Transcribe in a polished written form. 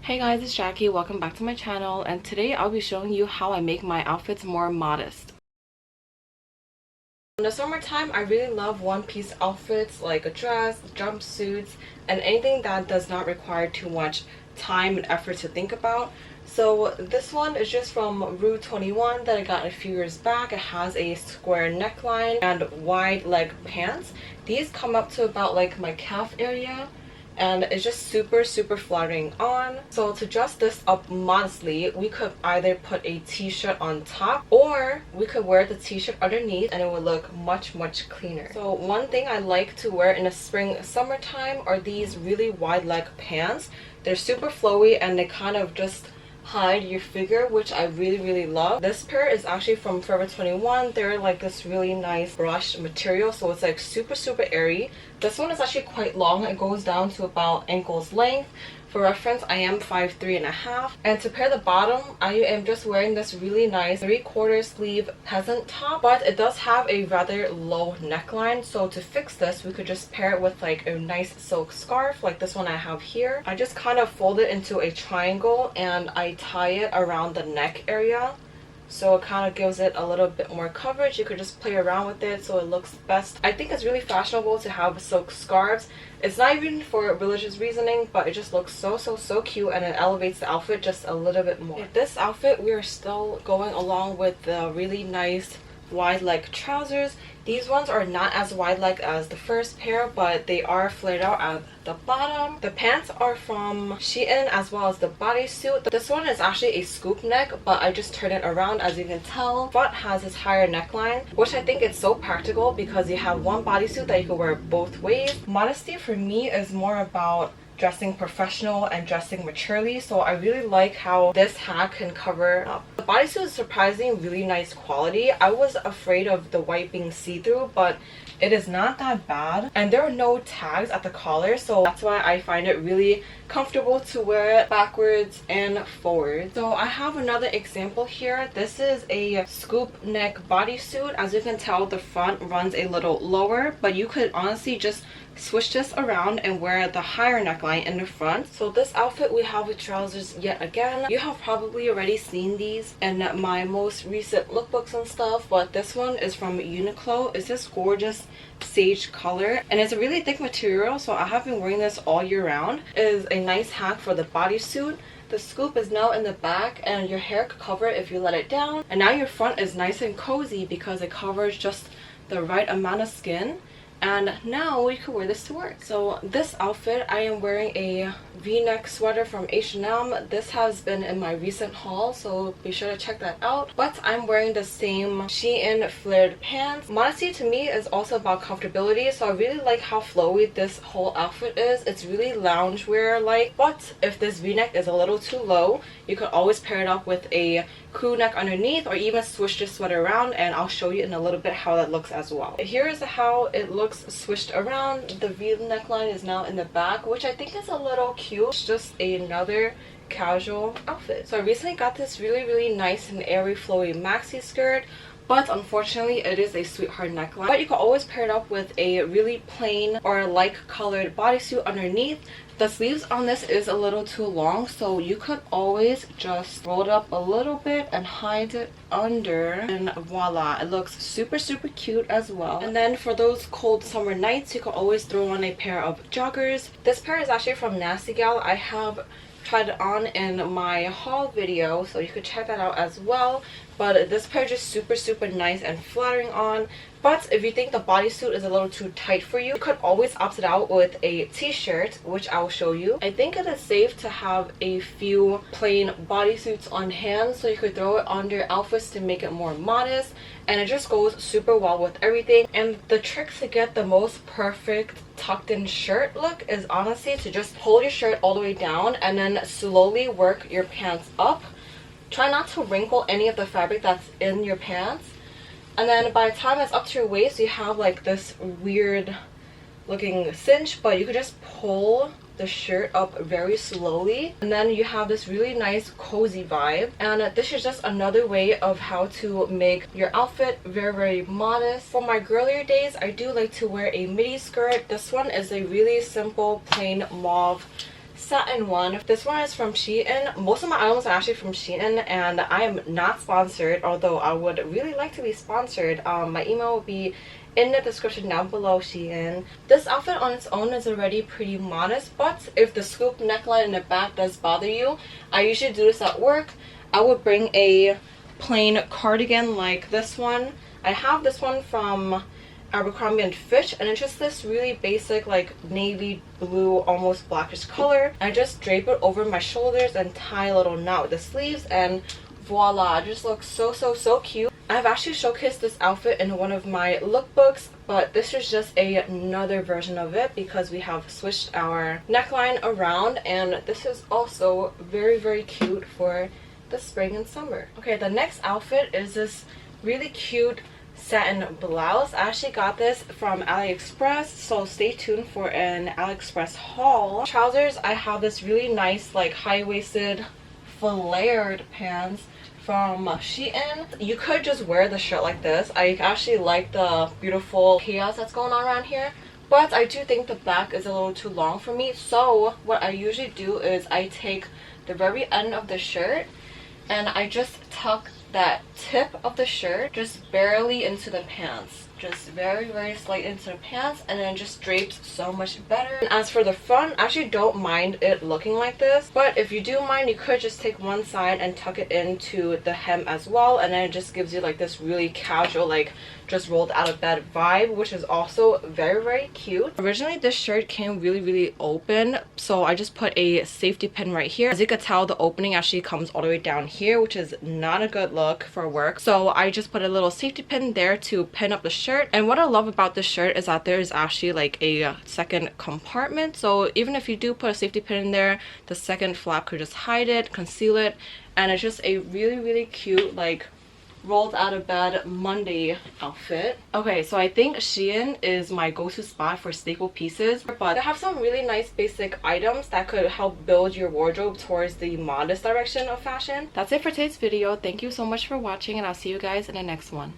Hey guys, it's Jackie. Welcome back to my channel, and today I'll be showing you how I make my outfits more modest. In the summertime, I really love one-piece outfits like a dress, jumpsuits, and anything that does not require too much time and effort to think about. So this one is just from Rue 21 that I got a few years back. It has a square neckline and wide leg pants. These come up to about like my calf area, and it's just super flattering on. So to dress this up modestly, we could either put a t-shirt on top, or we could wear the t-shirt underneath and it would look much cleaner. So one thing I like to wear in the summertime are these really wide leg pants. They're super flowy and they kind of just hide your figure, which I really love. This pair is actually from Forever 21. They're like this really nice brushed material, so it's like super airy. This one is actually quite long. It goes down to about ankle's length. For reference, I am 5'3.5", and to pair the bottom, I am just wearing this really nice 3/4 sleeve peasant top, but it does have a rather low neckline. So to fix this, we could just pair it with like a nice silk scarf like this one I have here. I just kind of fold it into a triangle and I tie it around the neck area, so it kind of gives it a little bit more coverage. You could just play around with it so it looks best. I think it's really fashionable to have silk scarves. It's not even for religious reasoning, but it just looks so cute, and it elevates the outfit just a little bit more. This outfit, we are still going along with the really nice wide leg trousers. These ones are not as wide leg as the first pair, but they are flared out at the bottom. The pants are from SHEIN, as well as the bodysuit. This one is actually a scoop neck, but I just turned it around. As you can tell, front has this higher neckline, which I think is so practical because you have one bodysuit that you can wear both ways. Modesty for me is more about dressing professional and dressing maturely, so I really like how this hack can cover up. The bodysuit is surprisingly really nice quality. I was afraid of the white being see-through, but it is not that bad, and there are no tags at the collar, so that's why I find it really comfortable to wear it backwards and forwards. So I have another example here. This is a scoop neck bodysuit. As you can tell, the front runs a little lower, but you could honestly just switch this around and wear the higher neckline in the front. So this outfit we have with trousers yet again. You have probably already seen these in my most recent lookbooks and stuff, but this one is from Uniqlo. It's this gorgeous sage color, and it's a really thick material, so I have been wearing this all year round. It is a nice hack for the bodysuit. The scoop is now in the back, and your hair could cover it if you let it down, and now your front is nice and cozy because it covers just the right amount of skin. And now we could wear this to work. So this outfit, I am wearing a v-neck sweater from H&M. This has been in my recent haul, so be sure to check that out. But I'm wearing the same SHEIN flared pants. Modesty to me is also about comfortability, so I really like how flowy this whole outfit is. It's really loungewear like, but if this v-neck is a little too low, you could always pair it up with a crew neck underneath, or even switch this sweater around, and I'll show you in a little bit how that looks as well. Here is how it looks switched around. The V neckline is now in the back, which I think is a little cute. It's just another casual outfit. So I recently got this really nice and airy flowy maxi skirt, but unfortunately it is a sweetheart neckline. But you can always pair it up with a really plain or light colored bodysuit underneath. The sleeves on this is a little too long, so you could always just roll it up a little bit and hide it under, and voila, it looks super cute as well. And then for those cold summer nights, you can always throw on a pair of joggers. This pair is actually from Nasty Gal. I have tried it on in my haul video, so you could check that out as well. But this pair is just super nice and flattering on. But if you think the bodysuit is a little too tight for you, you could always opt it out with a t-shirt, which I will show you. I think it is safe to have a few plain bodysuits on hand, so you could throw it under outfits to make it more modest, and it just goes super well with everything. And the trick to get the most perfect tucked in shirt look is honestly to just hold your shirt all the way down and then slowly work your pants up. Try not to wrinkle any of the fabric that's in your pants, and then by the time it's up to your waist, you have like this weird looking cinch, but you could just pull the shirt up very slowly, and then you have this really nice cozy vibe. And this is just another way of how to make your outfit very modest. For my girlier days, I do like to wear a midi skirt. This one is a really simple plain mauve satin one. This one is from SHEIN. Most of my items are actually from SHEIN, and I am not sponsored, although I would really like to be sponsored. My email will be in the description down below, SHEIN. This outfit on its own is already pretty modest, but if the scoop neckline in the back does bother you, I usually do this at work. I would bring a plain cardigan like this one. I have this one from Abercrombie and Fitch, and it's just this really basic like navy blue, almost blackish color. I just drape it over my shoulders and tie a little knot with the sleeves, and voila, it just looks so cute. I've actually showcased this outfit in one of my lookbooks, but this is just another version of it because we have switched our neckline around, and this is also very cute for the spring and summer. Okay, the next outfit is this really cute satin blouse. I actually got this from AliExpress, so stay tuned for an AliExpress haul. Trousers, I have this really nice like high-waisted flared pants from SHEIN. You could just wear the shirt like this. I actually like the beautiful chaos that's going on around here, but I do think the back is a little too long for me. So what I usually do is I take the very end of the shirt and I just tuck that tip of the shirt just barely into the pants, just very slight into the pants, and then just drapes so much better. And as for the front, I actually don't mind it looking like this, but if you do mind, you could just take one side and tuck it into the hem as well, and then it just gives you like this really casual, like just rolled out of bed vibe, which is also very cute. Originally this shirt came really open, so I just put a safety pin right here. As you can tell, the opening actually comes all the way down here, which is not a good look for work, so I just put a little safety pin there to pin up the shirt. And what I love about this shirt is that there is actually like a second compartment, so even if you do put a safety pin in there, the second flap could just hide it, conceal it, and it's just a really cute like rolled out of bed Monday outfit. Okay, so I think SHEIN is my go-to spot for staple pieces, but they have some really nice basic items that could help build your wardrobe towards the modest direction of fashion. That's it for today's video. Thank you so much for watching, and I'll see you guys in the next one.